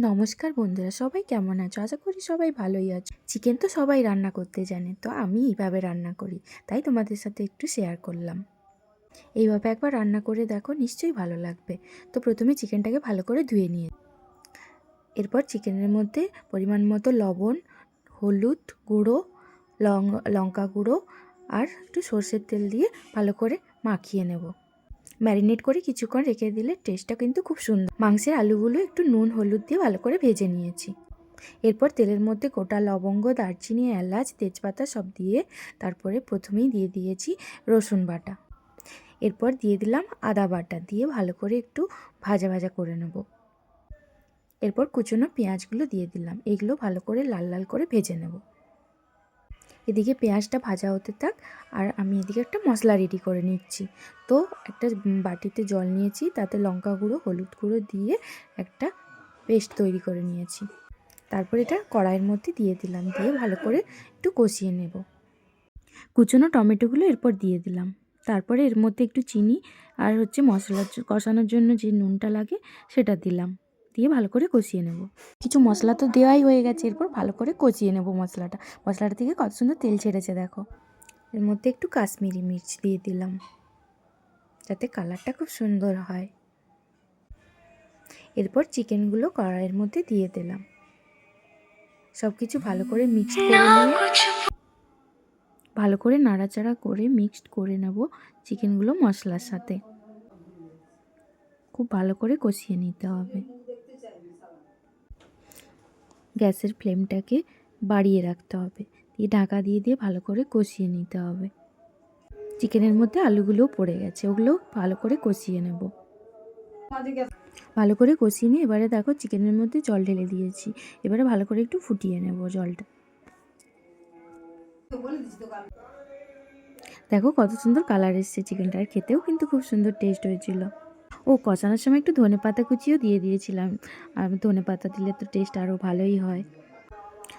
নমস্কার বন্ধুরা, সবাই কেমন আছো? আশা করি সবাই ভালোই আছো। চিকেন তো সবাই রান্না করতে জানে, তো আমি এইভাবে রান্না করি, তাই তোমাদের সাথে একটু শেয়ার করলাম। এইভাবে একবার রান্না করে দেখো, নিশ্চয়ই ভালো লাগবে। তো প্রথমে চিকেনটাকে ভালো করে ধুয়ে নিয়ে এরপর চিকেনের মধ্যে পরিমাণ মতো লবণ, হলুদ গুঁড়ো, লঙ্কা গুঁড়ো আর একটু সর্ষের তেল দিয়ে ভালো করে মাখিয়ে নেব। ম্যারিনেট করে কিছুক্ষণ রেখে দিলে টেস্টটা কিন্তু খুব সুন্দর। মাংসের আলুগুলো একটু নুন হলুদ দিয়ে ভালো করে ভেজে নিয়েছি। এরপর তেলের মধ্যে গোটা লবঙ্গ, দারচিনি, এলাচ, তেজপাতা সব দিয়ে তারপরে প্রথমেই দিয়ে দিয়েছি রসুন বাটা। এরপর দিয়ে দিলাম আদা বাটা, দিয়ে ভালো করে একটু ভাজা ভাজা করে নেব। এরপর কুচনো পেঁয়াজগুলো দিয়ে দিলাম, এগুলো ভালো করে লাল লাল করে ভেজে নেব। এদিকে পেঁয়াজটা ভাজা হতে থাক আর আমি এদিকে একটা মশলা রেডি করে নিচ্ছি। তো একটা বাটিতে জল নিয়েছি, তাতে লঙ্কা গুঁড়ো, হলুদ গুঁড়ো দিয়ে একটা পেস্ট তৈরি করে নিয়েছি। তারপর এটা কড়াইয়ের মধ্যে দিয়ে দিলাম, দিয়ে ভালো করে একটু কষিয়ে নেব। কুচনো টমেটোগুলো এরপর দিয়ে দিলাম। তারপরে এর মধ্যে একটু চিনি আর মশলা কষানোর জন্য যে নুনটা লাগে সেটা দিলাম, দিয়ে ভালো করে কষিয়ে নেব। কিছু মশলা তো দেওয়াই হয়ে গেছে, এরপর ভালো করে কষিয়ে নেব মশলাটা থেকে কত সুন্দর তেল ছেড়েছে দেখো। এর মধ্যে একটু কাশ্মীরি মির্চ দিয়ে দিলাম, যাতে কালারটা খুব সুন্দর হয়। এরপর চিকেনগুলো কড়াইয়ের মধ্যে দিয়ে দিলাম, সব কিছু ভালো করে মিক্সড করে নিয়ে ভালো করে নাড়াচাড়া করে মিক্সড করে নেব চিকেনগুলো মশলার সাথে। খুব ভালো করে কষিয়ে নিতে হবে। গ্যাসের ফ্লেমটাকে বাড়িয়ে রাখতে হবে, দিয়ে ঢাকা দিয়ে দিয়ে ভালো করে কষিয়ে নিতে হবে। চিকেনের মধ্যে আলুগুলোও পড়ে গেছে, ওগুলো ভালো করে কষিয়ে নেব। ভালো করে কষিয়ে নিয়ে এবারে দেখো চিকেনের মধ্যে জল ঢেলে দিয়েছি, এবারে ভালো করে একটু ফুটিয়ে নেব জলটা। দেখো কত সুন্দর কালার এসছে চিকেনটা, আর খেতেও কিন্তু খুব সুন্দর টেস্ট হয়েছিল। ও কষানোর সময় একটু ধনেপাতা কুচিও দিয়ে দিয়েছিলাম, আর ধনেপাতা দিলে তো টেস্ট আরও ভালোই হয়।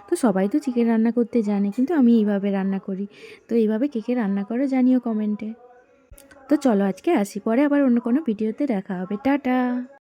তো সবাই তো চিকেন রান্না করতে জানে, কিন্তু আমি এইভাবে রান্না করি। তো এইভাবে কে কে রান্না করো জানিও কমেন্টে। তো চলো আজকে আসি, পরে আবার অন্য কোনো ভিডিওতে দেখা হবে। টাটা।